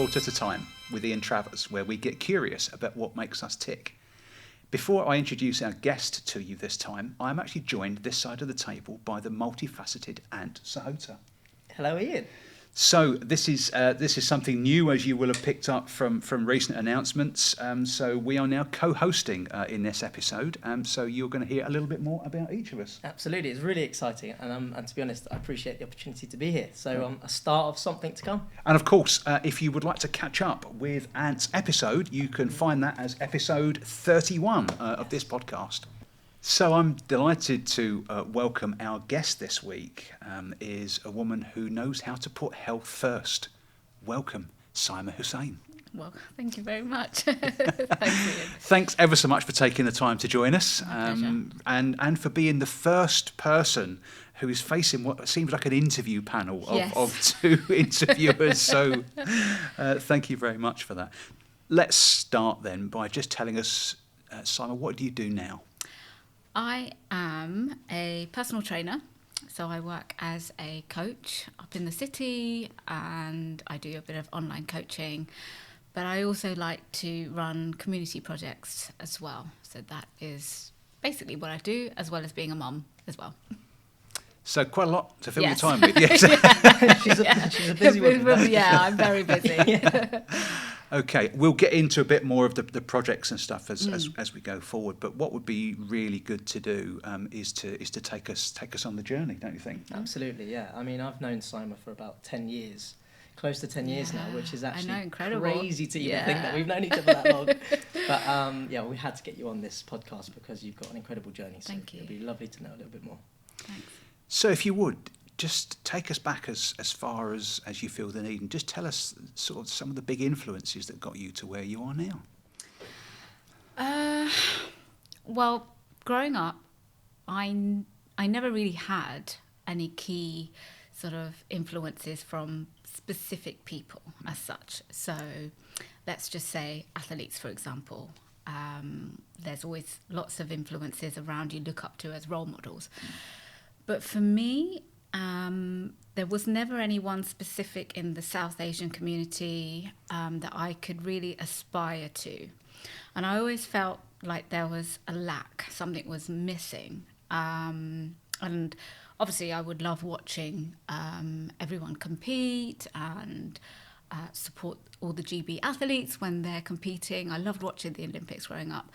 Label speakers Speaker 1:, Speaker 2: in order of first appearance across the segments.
Speaker 1: thought at a time with Ian Travers, where we get curious about what makes us tick. Before I introduce our guest to you this time, I'm actually joined this side of the table by the multifaceted Ant Sahota.
Speaker 2: Hello, Ian.
Speaker 1: So this is something new, as you will have picked up from recent announcements. So we are now co-hosting in this episode. So you're going to hear a little bit more about each of us.
Speaker 2: Absolutely, it's really exciting, and to be honest, I appreciate the opportunity to be here. So a start of something to come.
Speaker 1: And of course, if you would like to catch up with Ant's episode, you can find that as episode 31 of this podcast. So I'm delighted to welcome our guest this week. Is a woman who knows how to put health first. Welcome, Saima Husain.
Speaker 3: Well, thank you very much. Thanks, Ian.
Speaker 1: Thanks ever so much for taking the time to join us,
Speaker 3: Pleasure.
Speaker 1: and for being the first person who is facing what seems like an interview panel of two interviewers. So thank you very much for that. Let's start then by just telling us, Saima, what do you do now?
Speaker 3: I am a personal trainer, so I work as a coach up in the city and I do a bit of online coaching, but I also like to run community projects as well. So that is basically what I do, as well as being a mum as well.
Speaker 1: So quite a lot to fill your
Speaker 3: Yes.
Speaker 1: time with. Yes.
Speaker 2: She's a busy woman.
Speaker 3: Yeah, I'm very busy.
Speaker 1: Okay, we'll get into a bit more of the projects and stuff as we go forward. But what would be really good to do is to take us on the journey, don't you think?
Speaker 2: Absolutely, yeah. I mean, I've known Saima for about 10 years, close to 10 years now, which is actually
Speaker 3: incredible.
Speaker 2: crazy to even think that we've known each other that long. But we had to get you on this podcast because you've got an incredible journey. So
Speaker 3: Thank you.
Speaker 2: It'd be lovely to know a little bit more.
Speaker 3: Thanks.
Speaker 1: So if you would, just take us back as far as you feel the need, and just tell us sort of some of the big influences that got you to where you are now.
Speaker 3: Well, growing up, I never really had any key sort of influences from specific people as such. So let's just say athletes, for example. There's always lots of influences around you look up to as role models. But for me, there was never anyone specific in the South Asian community that I could really aspire to. And I always felt like there was a lack, something was missing. And obviously I would love watching everyone compete and support all the GB athletes when they're competing. I loved watching the Olympics growing up.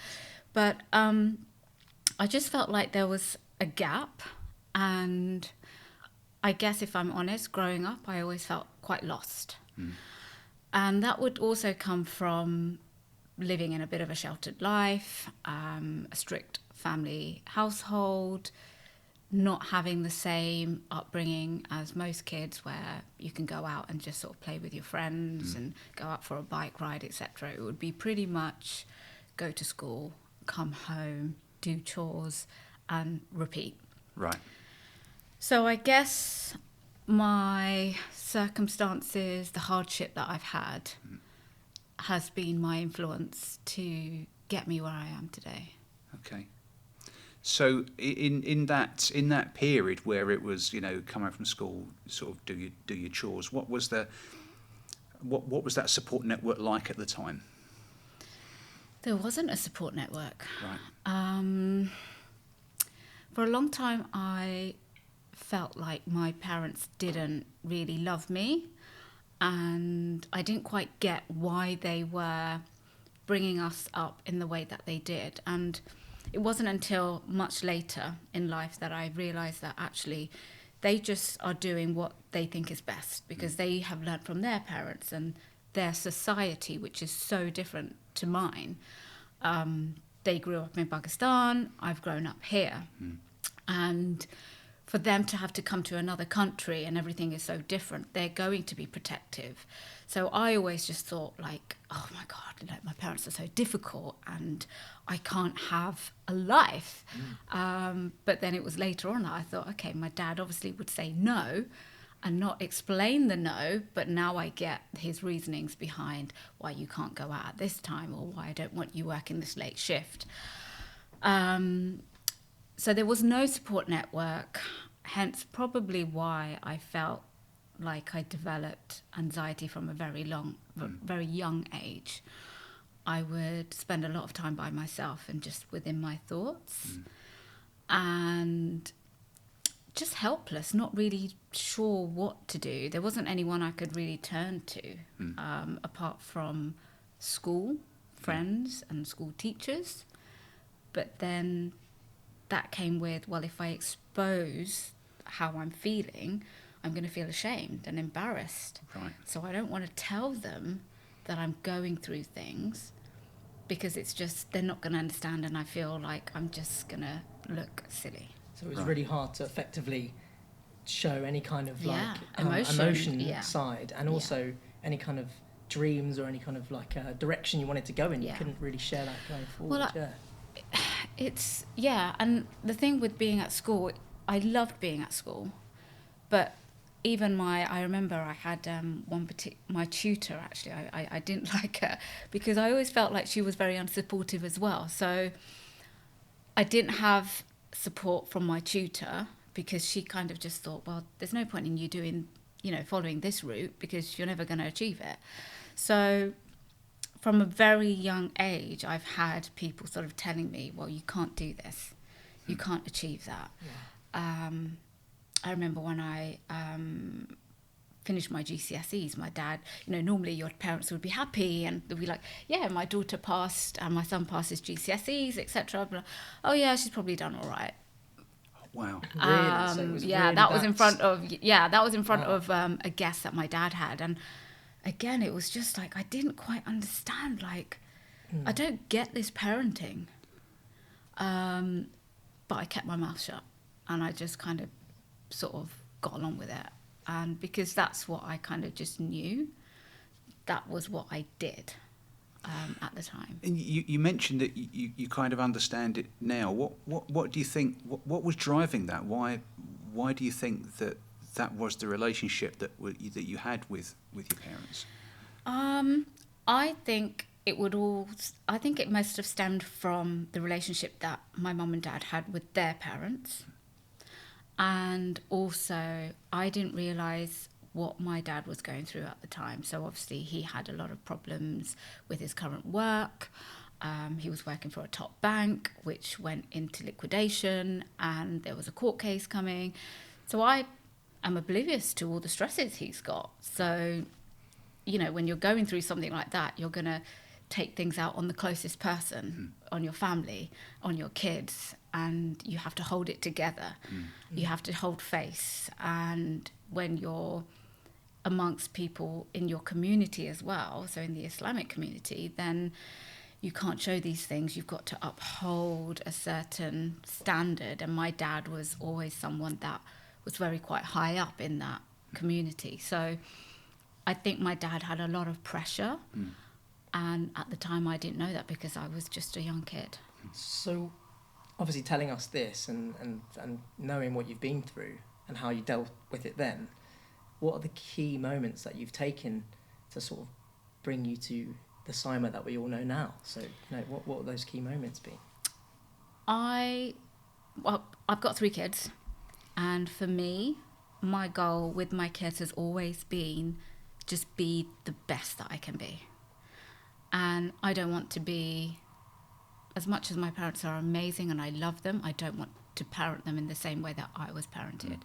Speaker 3: But I just felt like there was a gap. And I guess if I'm honest, growing up, I always felt quite lost. And that would also come from living in a bit of a sheltered life, a strict family household, not having the same upbringing as most kids where you can go out and just sort of play with your friends and go out for a bike ride, etc. It would be pretty much go to school, come home, do chores and repeat.
Speaker 1: Right.
Speaker 3: So I guess my circumstances, the hardship that I've had, has been my influence to get me where I am today.
Speaker 1: Okay. So in that period where it was, coming from school, sort of do your chores, what was that support network like at the time?
Speaker 3: There wasn't a support network.
Speaker 1: Right.
Speaker 3: For a long time, I felt like my parents didn't really love me, and I didn't quite get why they were bringing us up in the way that they did. And it wasn't until much later in life that I realised that actually they just are doing what they think is best because they have learned from their parents and their society, which is so different to mine. They grew up in Pakistan, I've grown up here. And for them to have to come to another country and everything is so different, they're going to be protective. So I always just thought like, oh my God, like my parents are so difficult and I can't have a life. But then it was later on that I thought, okay, my dad obviously would say no and not explain the no, but now I get his reasonings behind why you can't go out at this time or why I don't want you working this late shift. So there was no support network, hence probably why I felt like I developed anxiety from a very young age. I would spend a lot of time by myself and just within my thoughts, and just helpless, not really sure what to do. There wasn't anyone I could really turn to, apart from school friends and school teachers. But then that came with, well, if I expose how I'm feeling, I'm going to feel ashamed and embarrassed.
Speaker 1: Right.
Speaker 3: So I don't want to tell them that I'm going through things, because it's just, they're not going to understand, and I feel like I'm just going to look silly.
Speaker 2: So it was really hard to effectively show any kind of emotion side, and also any kind of dreams or any kind of direction you wanted to go in. You couldn't really share that going forward.
Speaker 3: And the thing with being at school, I loved being at school, but even I remember I had my tutor, actually, I didn't like her because I always felt like she was very unsupportive as well. So I didn't have support from my tutor, because she kind of just thought, well, there's no point in you following this route, because you're never going to achieve it. So from a very young age, I've had people sort of telling me, well, you can't do this, you can't achieve that. I remember when I finished my GCSEs, my dad, normally your parents would be happy and they'd be like, yeah, my daughter passed and my son passed his GCSEs, etc. Oh yeah, she's probably done all right.
Speaker 1: Wow.
Speaker 2: Really? So
Speaker 3: that was in front of a guest that my dad had, and again it was just like I didn't quite understand, I don't get this parenting, but I kept my mouth shut and I just kind of sort of got along with it, and because that's what I kind of just knew, that was what I did at the time.
Speaker 1: And you mentioned that you kind of understand it now. What do you think? What was driving that? Why do you think that was the relationship that you had with your parents?
Speaker 3: I think it must have stemmed from the relationship that my mum and dad had with their parents, and also I didn't realise what my dad was going through at the time. So obviously he had a lot of problems with his current work. He was working for a top bank, which went into liquidation, and there was a court case coming. So I am oblivious to all the stresses he's got. So, when you're going through something like that, you're going to take things out on the closest person, on your family, on your kids, and you have to hold it together. You have to hold face. And when you're amongst people in your community as well, so in the Islamic community, then you can't show these things. You've got to uphold a certain standard, and my dad was always someone that was very quite high up in that community. So I think my dad had a lot of pressure, and at the time I didn't know that because I was just a young kid.
Speaker 2: So obviously telling us this and knowing what you've been through and how you dealt with it then, what are the key moments that you've taken to sort of bring you to the Saima that we all know now? So, what will those key moments be?
Speaker 3: I've got 3 kids, and for me, my goal with my kids has always been just be the best that I can be. And I don't want to be, as much as my parents are amazing and I love them, I don't want to parent them in the same way that I was parented.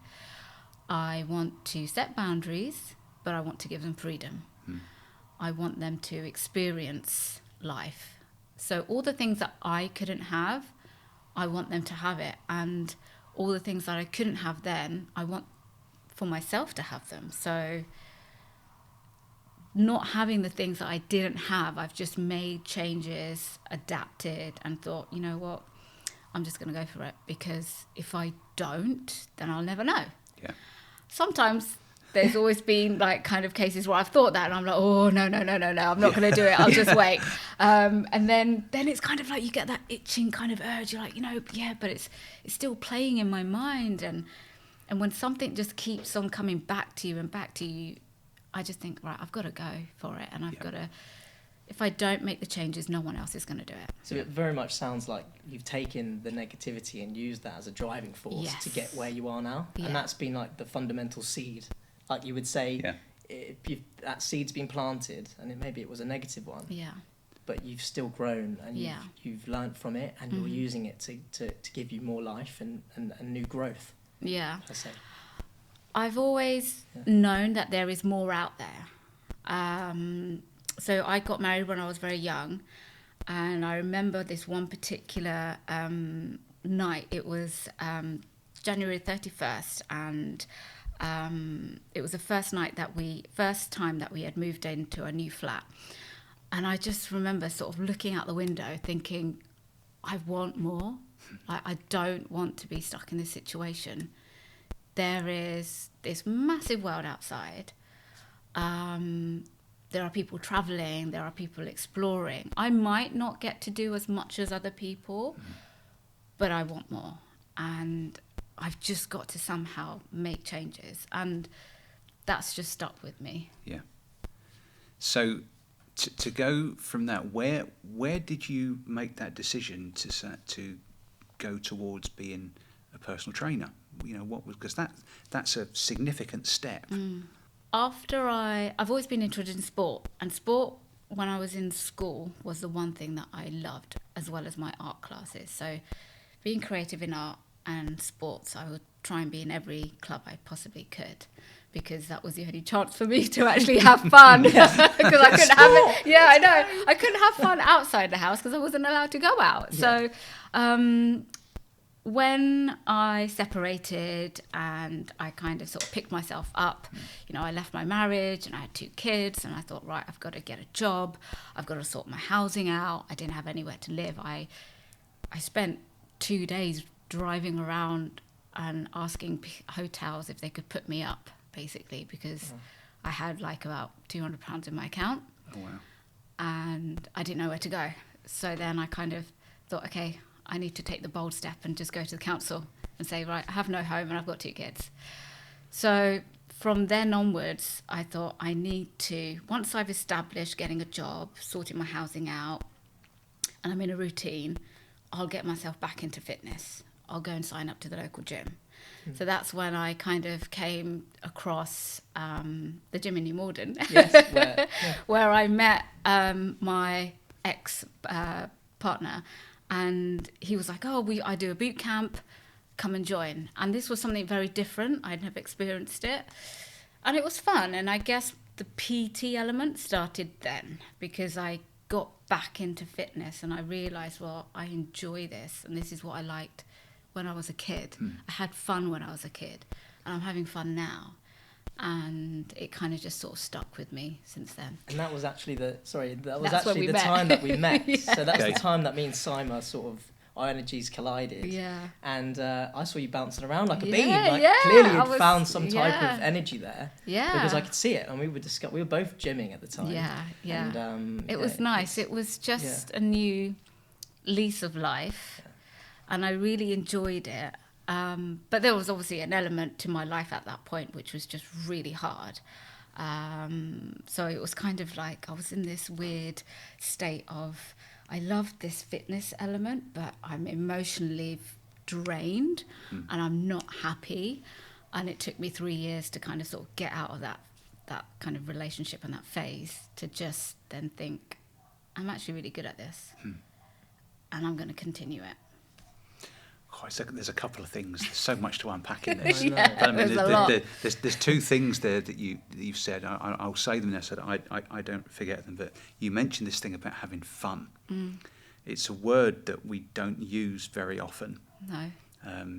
Speaker 3: I want to set boundaries, but I want to give them freedom. I want them to experience life. So all the things that I couldn't have, I want them to have it. And all the things that I couldn't have then, I want for myself to have them. So not having the things that I didn't have, I've just made changes, adapted, and thought, you know what, I'm just going to go for it, because if I don't, then I'll never know.
Speaker 1: Yeah.
Speaker 3: Sometimes there's always been kind of cases where I've thought that and I'm like, oh, no, I'm not going to do it. I'll just wait. And then it's kind of like you get that itching kind of urge. You're like, but it's still playing in my mind. And when something just keeps on coming back to you, I just think, right, I've got to go for it. And I've got to, if I don't make the changes, no one else is going to do it.
Speaker 2: So it very much sounds like you've taken the negativity and used that as a driving force to get where you are now. Yeah. And that's been the fundamental seed like you would say,
Speaker 1: Yeah.
Speaker 2: That seed's been planted, and maybe it was a negative one,
Speaker 3: Yeah.
Speaker 2: but you've still grown, and you've learnt from it, and you're using it to give you more life and new growth.
Speaker 3: Yeah.
Speaker 2: I say.
Speaker 3: I've always known that there is more out there. So I got married when I was very young, and I remember this one particular night. It was January 31st, and it was the first time that we had moved into a new flat. And I just remember sort of looking out the window thinking, I want more. I don't want to be stuck in this situation. There is this massive world outside. There are people traveling, there are people exploring. I might not get to do as much as other people, but I want more. And I've just got to somehow make changes. And that's just stuck with me.
Speaker 1: Yeah. So to go from that, where did you make that decision to go towards being a personal trainer? You know, what was, because that's a significant step.
Speaker 3: After I've always been interested in sport, and sport when I was in school was the one thing that I loved, as well as my art classes. So being creative in art and sports, I would try and be in every club I possibly could, because that was the only chance for me to actually have fun. Because I couldn't have it. Yeah, I know. I couldn't have fun outside the house because I wasn't allowed to go out.
Speaker 2: Yeah.
Speaker 3: So when I separated and I kind of sort of picked myself up, you know, I left my marriage and I had 2 kids, and I thought, right, I've got to get a job. I've got to sort my housing out. I didn't have anywhere to live. I spent 2 days driving around and asking hotels if they could put me up, basically, because I had like about £200 in my account.
Speaker 1: Oh, wow.
Speaker 3: And I didn't know where to go. So then I kind of thought, okay, I need to take the bold step and just go to the council and say, right, I have no home and I've got 2 kids. So from then onwards, I thought I need to, once I've established getting a job, sorting my housing out, and I'm in a routine, I'll get myself back into fitness. I'll go and sign up to the local gym. So that's when I kind of came across the gym in New Malden, where I met my ex-partner. And he was like, I do a boot camp, come and join. And this was something very different. I'd never experienced it. And it was fun. And I guess the PT element started then, because I got back into fitness and I realised, well, I enjoy this. And this is what I liked when I was a kid. I had fun when I was a kid. And I'm having fun now. And it kind of just sort of stuck with me since then.
Speaker 2: And that was actually the
Speaker 3: met.
Speaker 2: time that we met.
Speaker 3: Yeah.
Speaker 2: So that's the time that me and Saima sort of, our energies collided.
Speaker 3: Yeah.
Speaker 2: And I saw you bouncing around like a
Speaker 3: Yeah,
Speaker 2: bean. Like
Speaker 3: yeah,
Speaker 2: clearly
Speaker 3: I
Speaker 2: you'd
Speaker 3: was-
Speaker 2: found some type
Speaker 3: yeah.
Speaker 2: of energy there.
Speaker 3: Yeah.
Speaker 2: Because I could see it, and we were both gymming at the time.
Speaker 3: Yeah, yeah.
Speaker 2: And,
Speaker 3: It was nice. It was just a new lease of life, and I really enjoyed it. But there was obviously an element to my life at that point which was just really hard. So it was kind of like I was in this weird state of, I loved this fitness element, but I'm emotionally drained and I'm not happy. And it took me 3 years to kind of sort of get out of that kind of relationship and that phase, to just then think, I'm actually really good at this and I'm going to continue it.
Speaker 1: Oh, there's a couple of things. There's so much to unpack in there.
Speaker 3: Yeah,
Speaker 1: But I mean,
Speaker 3: there's a lot.
Speaker 1: there's 2 things there that you've said. I'll say them there so that I don't forget them. But you mentioned this thing about having fun. It's a word that we don't use very often.
Speaker 3: No.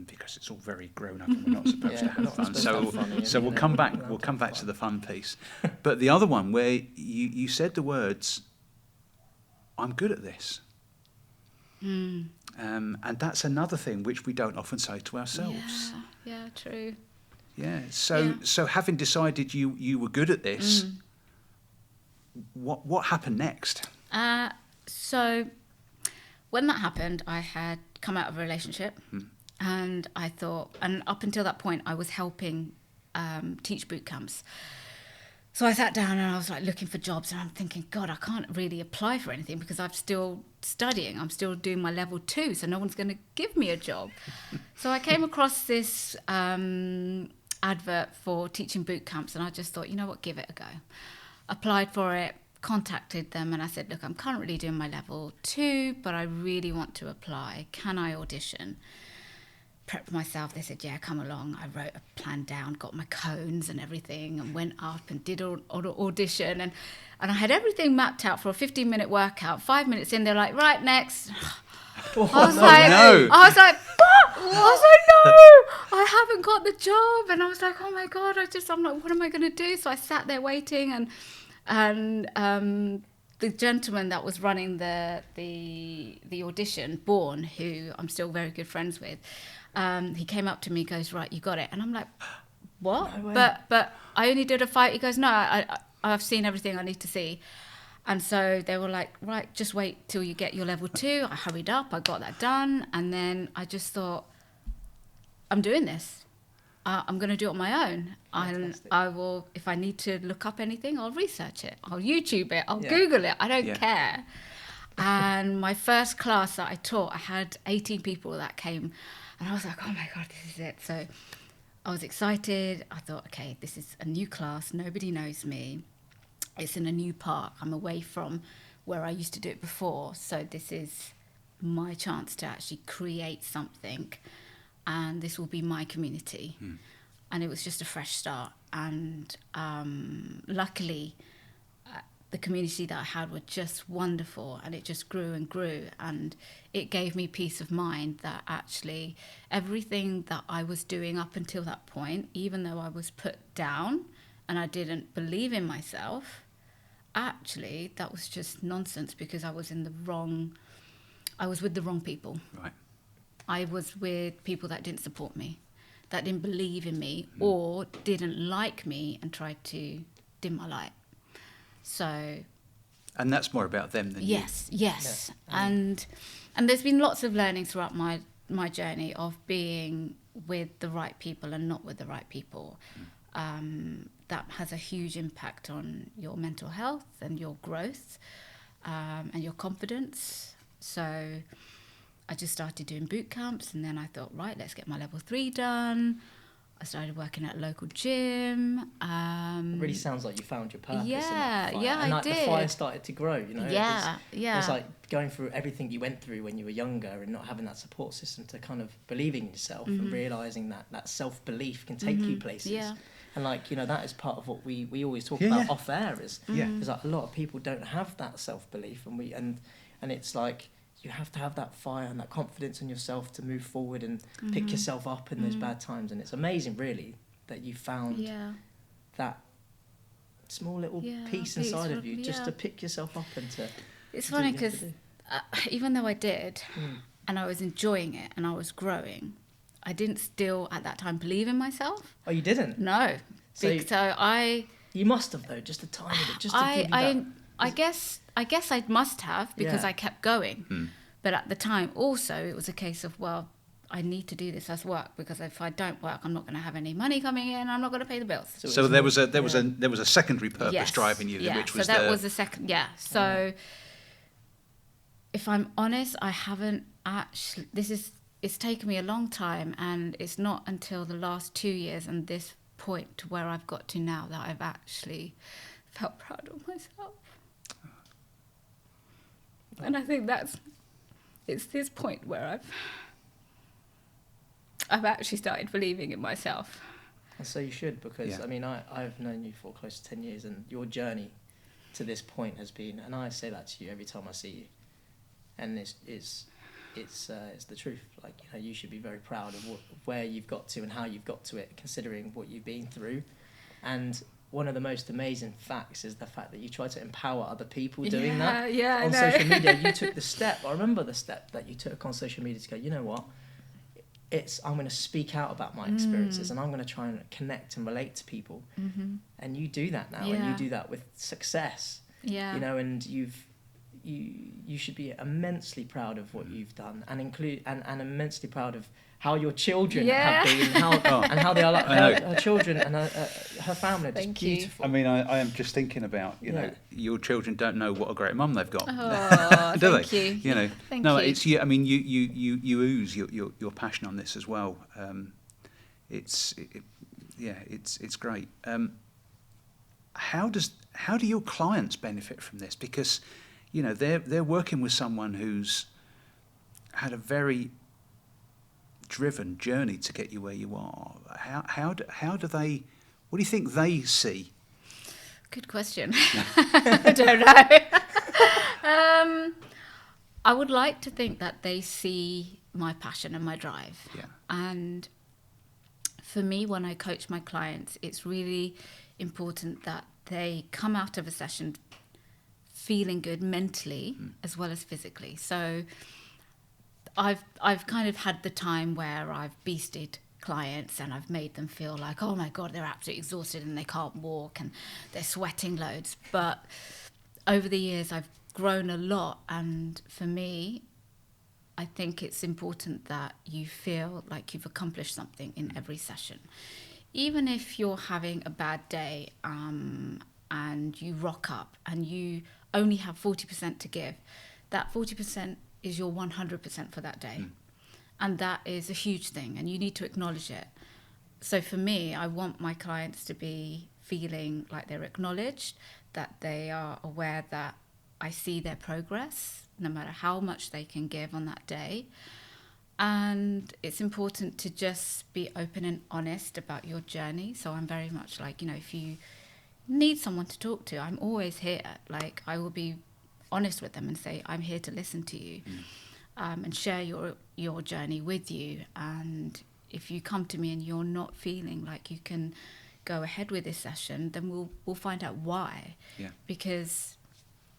Speaker 1: Because it's all very grown up and we're not supposed to have fun. So we'll come back to the fun piece. But the other one where you said the words, I'm good at this. And that's another thing which we don't often say to ourselves.
Speaker 3: Yeah, true.
Speaker 1: Yeah. So having decided you were good at this, what happened next?
Speaker 3: So when that happened, I had come out of a relationship, and I thought, and up until that point, I was helping teach boot camps. So I sat down and I was like looking for jobs, and I'm thinking, God, I can't really apply for anything because I'm still studying. I'm still doing my level 2, so no one's going to give me a job. So I came across this advert for teaching boot camps, and I just thought, you know what, give it a go. Applied for it, contacted them, and I said, look, I'm currently doing my level 2, but I really want to apply. Can I audition? Prepped myself. They said, yeah, come along. I wrote a plan down, got my cones and everything, and went up and did an audition. And I had everything mapped out for a 15-minute workout. 5 minutes in, they're like, right, next. I was like,
Speaker 1: no.
Speaker 3: I was like, what? I was like, no, I haven't got the job. And I was like, oh my God, I'm like, what am I going to do? So I sat there waiting, and the gentleman that was running the audition, Bourne, who I'm still very good friends with, he came up to me, goes, right, you got it. And I'm like, what?
Speaker 2: No way.
Speaker 3: But I only did a 5. He goes, no, I've seen everything I need to see. And so they were like, right, just wait till you get your level 2. I hurried up, I got that done. And then I just thought, I'm doing this. I'm going to do it on my own.
Speaker 2: Fantastic.
Speaker 3: I will, if I need to look up anything, I'll research it. I'll YouTube it. I'll Google it. I don't care. And my first class that I taught, I had 18 people that came. And I was like, oh my God, this is it. So I was excited. I thought, okay, this is a new class. Nobody knows me. It's in a new park. I'm away from where I used to do it before. So this is my chance to actually create something. And this will be my community. And it was just a fresh start. And luckily, the community that I had were just wonderful, and it just grew and grew. And it gave me peace of mind that actually everything that I was doing up until that point, even though I was put down and I didn't believe in myself, actually that was just nonsense, because I was with the wrong people.
Speaker 1: Right.
Speaker 3: I was with people that didn't support me, that didn't believe in me, or didn't like me and tried to dim my light. So,
Speaker 1: And that's more about them than you.
Speaker 3: yes.
Speaker 2: Yeah.
Speaker 3: And there's been lots of learning throughout my journey of being with the right people and not with the right people. That has a huge impact on your mental health and your growth, and your confidence. So I just started doing boot camps, and then I thought, right, let's get my level 3 done. I started working at a local gym.
Speaker 2: It really sounds like you found your purpose.
Speaker 3: Yeah,
Speaker 2: in that fire.
Speaker 3: yeah,
Speaker 2: and
Speaker 3: I
Speaker 2: like
Speaker 3: did.
Speaker 2: The fire started to grow, you know.
Speaker 3: Yeah.
Speaker 2: It's like going through everything you went through when you were younger and not having that support system to kind of believing in yourself and realising that self-belief can take you places.
Speaker 3: Yeah.
Speaker 2: And like, you know, that is part of what we always talk
Speaker 1: Yeah,
Speaker 2: about
Speaker 1: yeah.
Speaker 2: off air is
Speaker 1: Yeah.
Speaker 2: because like a lot of people don't have that self-belief, and it's like you have to have that fire and that confidence in yourself to move forward and pick yourself up in those bad times. And it's amazing, really, that you found that small little piece inside of you just to pick yourself up and to.
Speaker 3: It's
Speaker 2: do
Speaker 3: funny
Speaker 2: what you have
Speaker 3: because
Speaker 2: to do.
Speaker 3: even though I did, and I was enjoying it and I was growing, I didn't still at that time believe in myself.
Speaker 2: Oh, you didn't?
Speaker 3: No.
Speaker 2: So you must have, though, just a tiny bit, just to give you that.
Speaker 3: I guess I must have, because
Speaker 2: Yeah.
Speaker 3: I kept going. But at the time also it was a case of, well, I need to do this as work, because if I don't work, I'm not going to have any money coming in. I'm not going to pay the bills.
Speaker 1: So there was a secondary purpose driving you, which was
Speaker 3: so that was the second. Yeah. So if I'm honest, I haven't actually. It's taken me a long time, and it's not until the last 2 years and this point to where I've got to now that I've actually felt proud of myself. And I think it's this point where I've actually started believing in myself.
Speaker 2: And so you should, because I mean, I've known you for close to 10 years, and your journey to this point has been, and I say that to you every time I see you, and it's the truth. Like, you know, you should be very proud of where you've got to and how you've got to it, considering what you've been through. And one of the most amazing facts is the fact that you try to empower other people doing that.
Speaker 3: Yeah,
Speaker 2: on social media. You took the step. I remember the step that you took on social media to go, you know what? I'm going to speak out about my experiences, and I'm going to try and connect and relate to people. And you do that now, and you do that with success.
Speaker 3: Yeah.
Speaker 2: You know, and you should be immensely proud of what you've done, and and immensely proud of how your children have been, and how they are like her children and her family. It's beautiful.
Speaker 1: I mean, I am just thinking about, you know, your children don't know what a great mum they've got,
Speaker 3: Oh,
Speaker 1: do
Speaker 3: thank
Speaker 1: they?
Speaker 3: you.
Speaker 1: You know,
Speaker 3: Thank
Speaker 1: no,
Speaker 3: you.
Speaker 1: it's you. I mean, you ooze your passion on this as well. Yeah, it's great. How do your clients benefit from this? Because, they're working with someone who's had a very driven journey to get you where you are. How do they? What do you think they see?
Speaker 3: Good question. I don't know. I would like to think that they see my passion and my drive.
Speaker 1: Yeah.
Speaker 3: And for me, when I coach my clients, it's really important that they come out of a session feeling good mentally as well as physically. So I've kind of had the time where I've beasted clients and I've made them feel like, oh my God, they're absolutely exhausted and they can't walk and they're sweating loads. But over the years, I've grown a lot. And for me, I think it's important that you feel like you've accomplished something in every session. Even if you're having a bad day and you rock up and you only have 40% to give, that 40% is your 100% for that day. And that is a huge thing, and you need to acknowledge it. So for me, I want my clients to be feeling like they're acknowledged, that they are aware that I see their progress, no matter how much they can give on that day. And it's important to just be open and honest about your journey. So I'm very much like, if you need someone to talk to, I'm always here. Like, I will be honest with them and say, I'm here to listen to you. And share your journey with you. And if you come to me and you're not feeling like you can go ahead with this session, then we'll find out why.
Speaker 1: Yeah.
Speaker 3: Because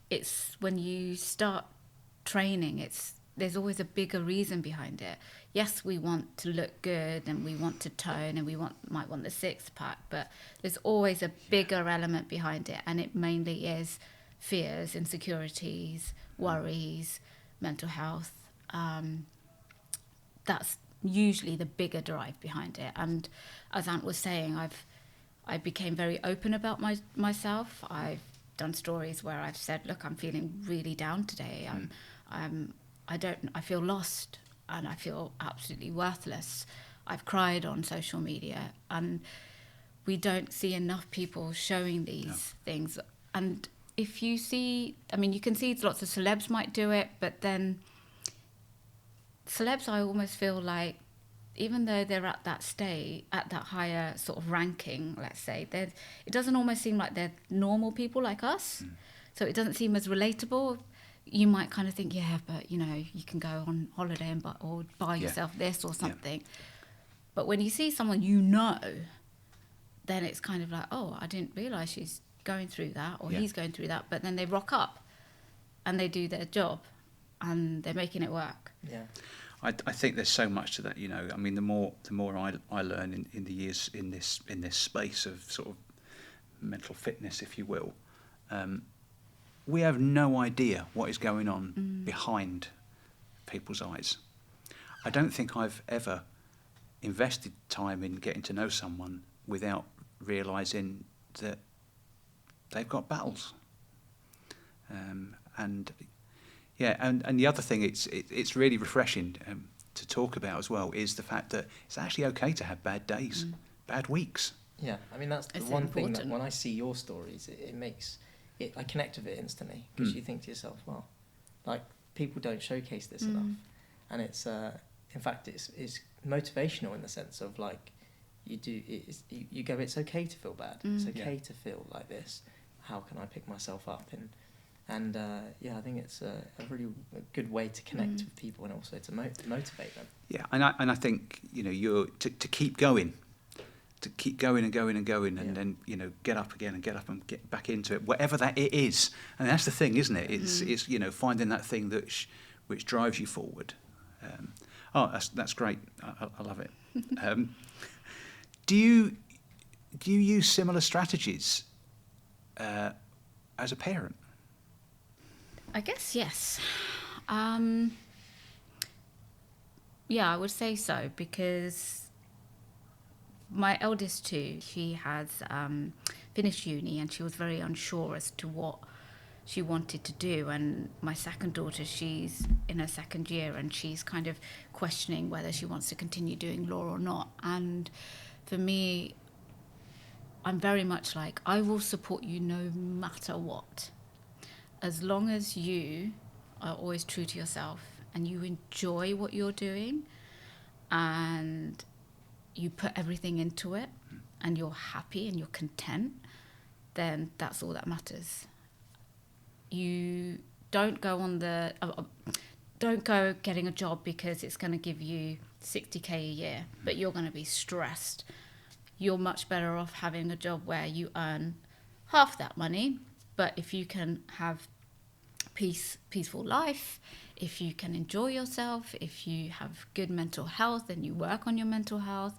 Speaker 3: it's when you start training, there's always a bigger reason behind it. Yes, we want to look good and we want to tone and might want the six pack, but there's always a bigger element behind it, and it mainly is fears, insecurities, worries, mental health. That's usually the bigger drive behind it. And as Ant was saying, I became very open about myself. I've done stories where I've said, look, I'm feeling really down today. I feel lost and I feel absolutely worthless. I've cried on social media, and we don't see enough people showing these things. And if you see, you can see lots of celebs might do it, but then celebs, I almost feel like, even though they're at that stage, at that higher sort of ranking, let's say, it doesn't almost seem like they're normal people like us. So it doesn't seem as relatable. You might kind of think, yeah, but you can go on holiday and buy yourself this or something. But when you see someone then it's kind of like, oh, I didn't realise she's going through that, or he's going through that. But then they rock up and they do their job and they're making it work.
Speaker 2: Yeah.
Speaker 1: I think there's so much to that, the more I learn in the years in this space of sort of mental fitness, if you will, we have no idea what is going on behind people's eyes. I don't think I've ever invested time in getting to know someone without realising that they've got battles. And the other thing it's really refreshing to talk about as well is the fact that it's actually okay to have bad days, bad weeks.
Speaker 2: Yeah, that's the one thing that when I see your stories, it makes it. I connect with it instantly, because you think to yourself, well, like, people don't showcase this enough, and it's in fact it's motivational in the sense of, like, you go, it's okay to feel bad, it's okay to feel like this. How can I pick myself up? And I think it's a really good way to connect with people, and also to motivate them. Yeah,
Speaker 1: and I think you're to keep going, and going and going, and then get up again and get up and get back into it, whatever that it is. And that's the thing, isn't it? It's finding that thing that which drives you forward. That's great. I love it. Do you use similar strategies as a parent?
Speaker 3: I guess yes. I would say so, because my eldest too, she has finished uni and she was very unsure as to what she wanted to do. And my second daughter, she's in her second year and she's kind of questioning whether she wants to continue doing law or not. And for me, I'm very much like, I will support you no matter what. As long as you are always true to yourself and you enjoy what you're doing and you put everything into it and you're happy and you're content, then that's all that matters. You don't go on don't go getting a job because it's going to give you 60k a year, but you're going to be stressed. You're much better off having a job where you earn half that money, but if you can have peaceful life, if you can enjoy yourself, if you have good mental health and you work on your mental health,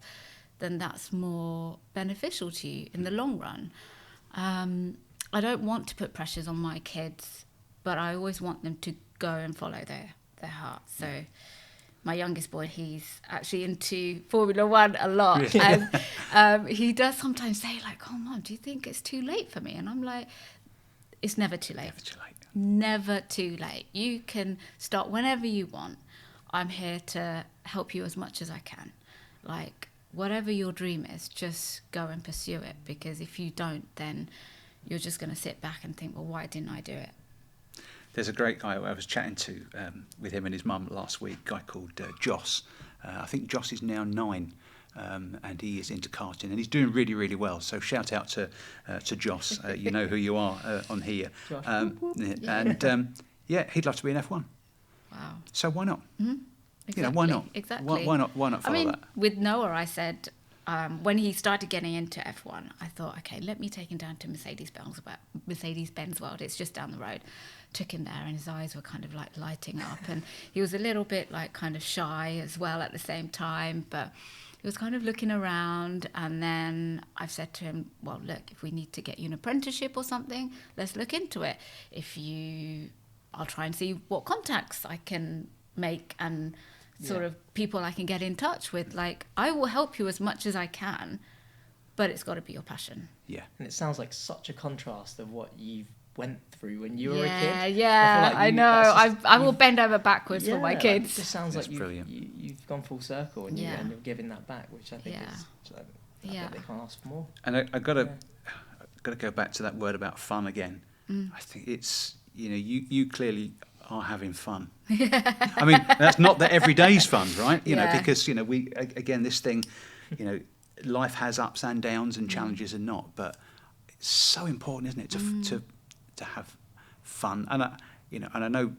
Speaker 3: then that's more beneficial to you in the long run. I don't want to put pressures on my kids, but I always want them to go and follow their heart. So my youngest boy, he's actually into Formula One a lot.
Speaker 1: Really?
Speaker 3: And he does sometimes say like, oh, Mum, do you think it's too late for me? And I'm like, it's never too late.
Speaker 1: Never too late.
Speaker 3: Never too late. You can start whenever you want. I'm here to help you as much as I can. Like, whatever your dream is, just go and pursue it. Because if you don't, then you're just going to sit back and think, well, why didn't I do it?
Speaker 1: There's a great guy I was chatting to with him and his mum last week, a guy called Joss. I think Joss is now 9, and he is into karting, and he's doing really, really well. So shout out to Joss. You know who you are on here. And he'd love to be in F1.
Speaker 3: Wow.
Speaker 1: So why not?
Speaker 3: Mm-hmm.
Speaker 1: You
Speaker 3: Exactly.
Speaker 1: know, why not?
Speaker 3: Exactly.
Speaker 1: Why not follow that?
Speaker 3: With Noah, I said, when he started getting into F1, I thought, okay, let me take him down to Mercedes-Benz World. It's just down the road. Took him there, and his eyes were kind of like lighting up, and he was a little bit like kind of shy as well at the same time, but he was kind of looking around. And then I've said to him, well, look, if we need to get you an apprenticeship or something, let's look into it. I'll try and see what contacts I can make and sort of people I can get in touch with. Like, I will help you as much as I can, but it's got to be your passion.
Speaker 1: Yeah.
Speaker 2: And it sounds like such a contrast of what you've went through when you were a kid.
Speaker 3: Yeah, I know. I will bend over backwards for my
Speaker 2: Like,
Speaker 3: kids.
Speaker 2: it just sounds
Speaker 1: That's
Speaker 2: like
Speaker 1: brilliant.
Speaker 2: you've gone full circle and you're giving that back, which I think is. I think they can't ask for more.
Speaker 1: And I got to go back to that word about fun again. I think it's, you clearly are having fun. I mean, that's not that every day's fun, right? You know, because we again, this thing, life has ups and downs and challenges and not, but it's so important, isn't it, to have fun. And I know,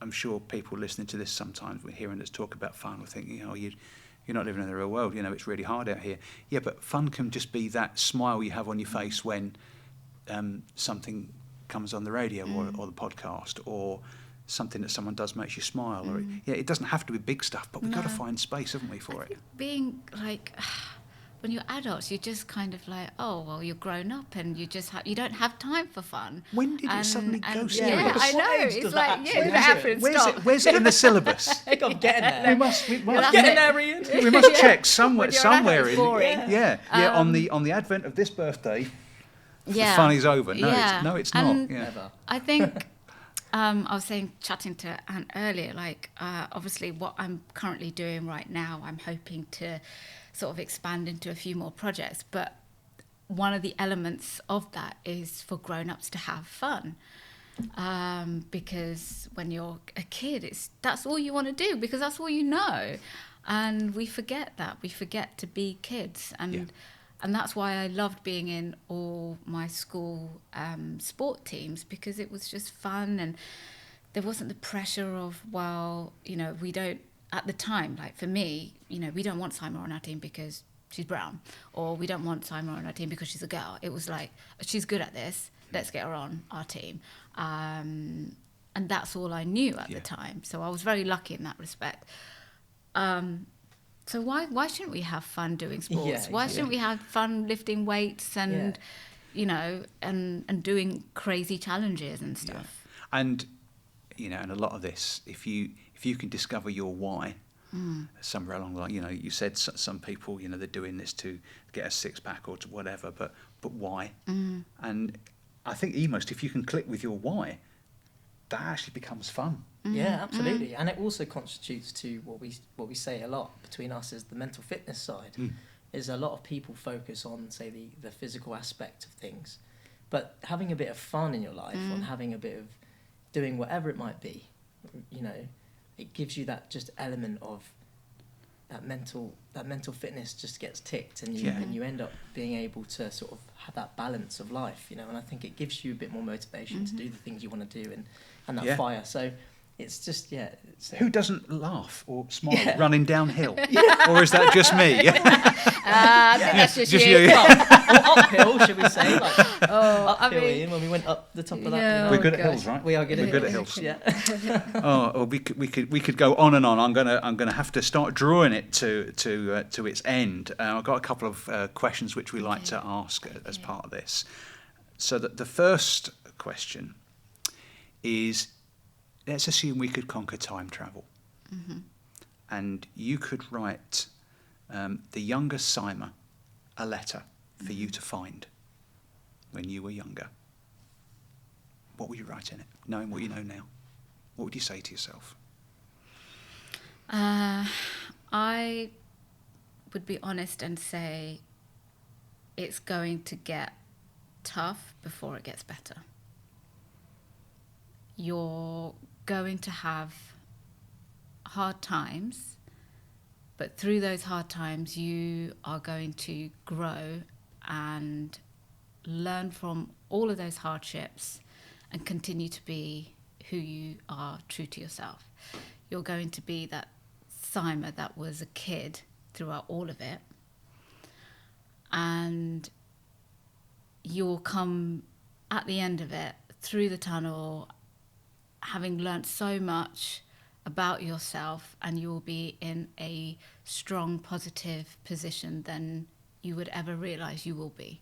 Speaker 1: I'm sure people listening to this sometimes, we're hearing us talk about fun, we're thinking, you're not living in the real world, it's really hard out here. Yeah, but fun can just be that smile you have on your face when something comes on the radio or the podcast, or something that someone does makes you smile. Or it doesn't have to be big stuff, but we've got to find space, haven't we, for it?
Speaker 3: Being like, when you're adults, you're just kind of like, oh, well, you're grown up and you just you don't have time for fun.
Speaker 1: When did it suddenly go serious?
Speaker 3: Yeah, I know. It's like, it happens.
Speaker 1: Where's it in the syllabus?
Speaker 2: I think I'm getting there.
Speaker 1: We must
Speaker 2: getting there, Ian.
Speaker 1: We must check somewhere
Speaker 3: it's boring.
Speaker 1: on the advent of this birthday. The fun is over. No, it's not.
Speaker 2: Never.
Speaker 3: I think I was chatting to Ant earlier, like obviously what I'm currently doing right now, I'm hoping to sort of expand into a few more projects, but one of the elements of that is for grown-ups to have fun, because when you're a kid, that's all you want to do, because that's all you know, and we forget to be kids, and that's why I loved being in all my school sport teams, because it was just fun, and there wasn't the pressure of, we don't, at the time, like for me, we don't want Saima on our team because she's brown, or we don't want Saima on our team because she's a girl. It was like, she's good at this, let's get her on our team. And that's all I knew at the time. So I was very lucky in that respect. So why shouldn't we have fun doing sports? Why shouldn't we have fun lifting weights and, and doing crazy challenges and stuff?
Speaker 1: Yeah. And, and a lot of this, if you can discover your why somewhere along the line, you said some people, they're doing this to get a six-pack or to whatever, but why? And I think almost if you can click with your why, that actually becomes fun.
Speaker 2: Yeah, absolutely. And it also constitutes to what we say a lot between us is the mental fitness side. is a lot of people focus on, say, the physical aspect of things, but having a bit of fun in your life and having a bit of doing whatever it might be, you know, it gives you that just element of that mental fitness just gets ticked, and you end up being able to sort of have that balance of life, you know. And I think it gives you a bit more motivation to do the things you want to do, and that fire. So it's just
Speaker 1: Who doesn't laugh or smile running downhill? Or is that just me?
Speaker 3: I think that's just you.
Speaker 2: Or uphill, should we say? Like, uphill,
Speaker 3: I mean,
Speaker 2: Ian, when we went up the top of that.
Speaker 3: Yeah,
Speaker 2: You know?
Speaker 1: We're good at hills, right?
Speaker 2: We are good
Speaker 1: We're
Speaker 2: at
Speaker 1: good
Speaker 2: hills.
Speaker 1: at hills.
Speaker 2: Yeah.
Speaker 1: Well, we could go on and on. I'm gonna have to start drawing it to its end. I've got a couple of questions which we like to ask as part of this. So that the first question is, let's assume we could conquer time travel, and you could write the younger Saima a letter for you to find when you were younger. What would you write in it, knowing what you know now? What would you say to yourself?
Speaker 3: I would be honest and say it's going to get tough before it gets better. You're going to have hard times, but through those hard times you are going to grow and learn from all of those hardships and continue to be who you are, true to yourself. You're going to be that Saima that was a kid throughout all of it, and you'll come at the end of it through the tunnel having learnt so much about yourself, and you will be in a strong, positive position than you would ever realise you will be.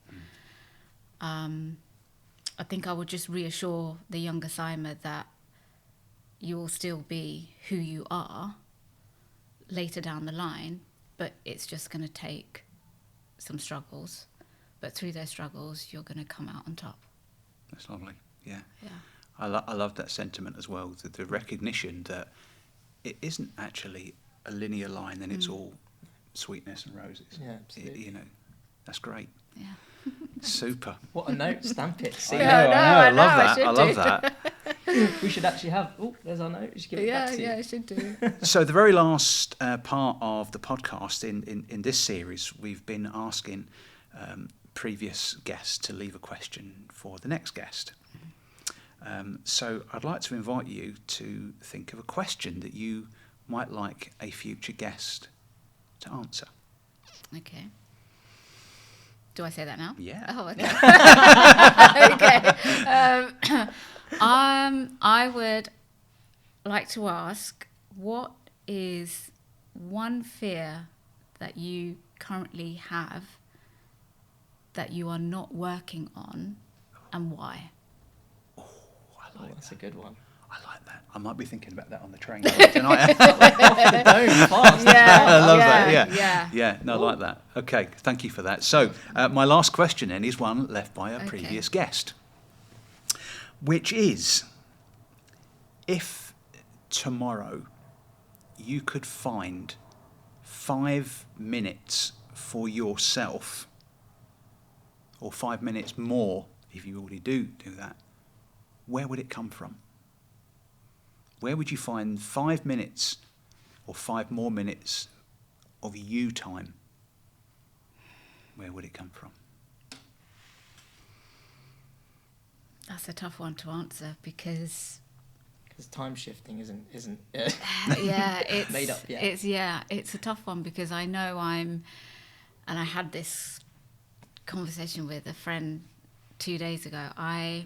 Speaker 3: I think I would just reassure the younger Saima that you will still be who you are later down the line, but it's just going to take some struggles. But through those struggles, you're going to come out on top.
Speaker 1: That's lovely. Yeah.
Speaker 3: Yeah.
Speaker 1: I love that sentiment as well, the recognition that it isn't actually a linear line and it's all sweetness and roses.
Speaker 2: Yeah, absolutely.
Speaker 1: You know, that's great.
Speaker 3: Yeah.
Speaker 1: Super.
Speaker 2: What a note, stamp it. See,
Speaker 1: I
Speaker 3: know,
Speaker 1: love that.
Speaker 3: I
Speaker 1: I love
Speaker 3: should
Speaker 1: that.
Speaker 2: we should actually have. Oh, there's our note. We should give it back to you.
Speaker 3: I should do.
Speaker 1: So the very last part of the podcast in this series, we've been asking previous guests to leave a question for the next guest. So I'd like to invite you to think of a question that you might like a future guest to answer.
Speaker 3: Okay. Do I say that now?
Speaker 1: Yeah.
Speaker 3: Oh, okay. Okay. I would like to ask, what is one fear that you currently have that you are not working on, and why?
Speaker 1: Oh, I like
Speaker 2: That's
Speaker 1: that.
Speaker 2: a good one.
Speaker 1: I like that. I might be thinking about that on the train tonight.
Speaker 2: Fast.
Speaker 3: Yeah,
Speaker 1: I love
Speaker 3: yeah,
Speaker 1: that. Yeah. No, I like that. Okay, thank you for that. So, my last question then is one left by a previous guest, which is, if tomorrow you could find 5 minutes for yourself, or 5 minutes more if you already do that, where would it come from? Where would you find 5 minutes or 5 more minutes of you time? Where would it come from?
Speaker 3: That's a tough one to answer because
Speaker 2: time shifting isn't
Speaker 3: yeah, it's
Speaker 2: made up yet.
Speaker 3: It's a tough one because I know and I had this conversation with a friend 2 days ago. I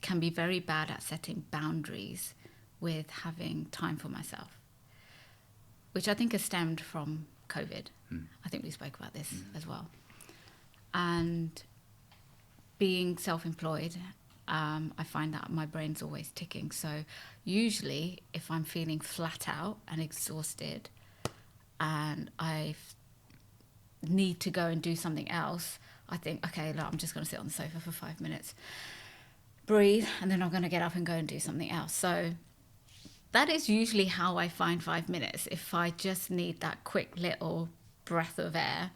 Speaker 3: can be very bad at setting boundaries with having time for myself, which I think has stemmed from COVID. I think we spoke about this as well. And being self-employed, I find that my brain's always ticking. So usually if I'm feeling flat out and exhausted and I need to go and do something else, I think, okay, look, I'm just going to sit on the sofa for 5 minutes, breathe, and then I'm going to get up and go and do something else. So that is usually how I find 5 minutes. If I just need that quick little breath of air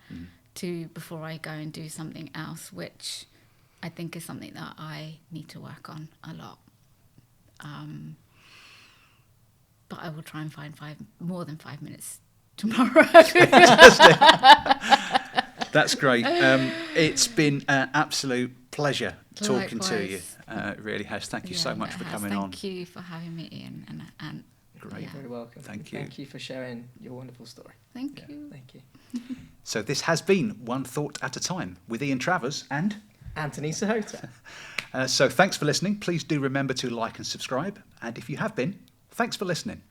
Speaker 3: to before I go and do something else, which I think is something that I need to work on a lot. But I will try and find more than 5 minutes tomorrow.
Speaker 1: Fantastic. That's great. It's been an absolute pleasure talking to you. It really has. Thank you so much for coming on.
Speaker 3: Thank you for having me, Ian. And
Speaker 1: Great.
Speaker 2: You're very welcome.
Speaker 1: Thank you.
Speaker 2: Thank you for sharing your wonderful story.
Speaker 3: Thank you.
Speaker 2: Thank you.
Speaker 1: So this has been One Thought at a Time with Ian Travers and
Speaker 2: Anthony Sahota.
Speaker 1: so thanks for listening. Please do remember to like and subscribe. And if you have been, thanks for listening.